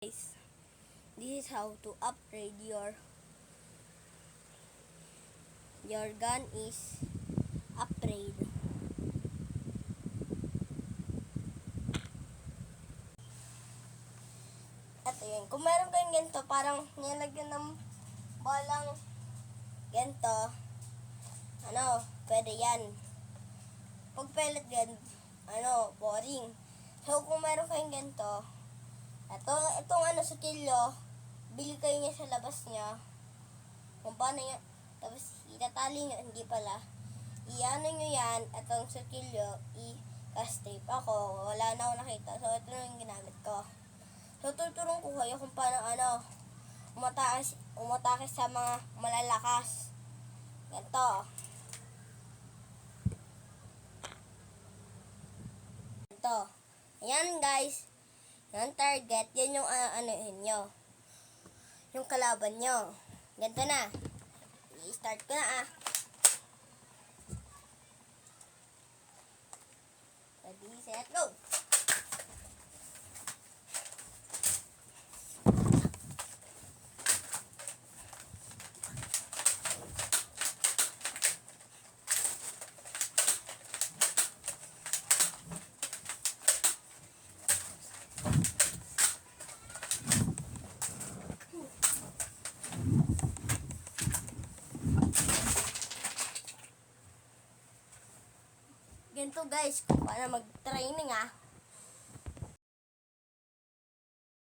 Guys, this is how to upgrade your gun is upgrade. At yun, kung meron kayong ganito, parang nilagyan ng balang ganito, pwede yan. Pag pellet gun, boring. So, kung meron kayong ganito, itong sutilyo, bili kayo niya sa labas niya. Kung paano niya, tapos itatali niyo, hindi pala. Iano niyo yan, itong sutilyo, i-cast tape. Ako, wala na ako nakita. So, ito na yung ginamit ko. So, tutulong ko kayo kung paano, umatake sa mga malalakas. Ganito. Ganito. Ayan, guys. Yung target, yan yung nyo. Yung kalaban nyo. Ganito na. I-start ko na Ready, set, go! Ganito guys, kung paano mag-training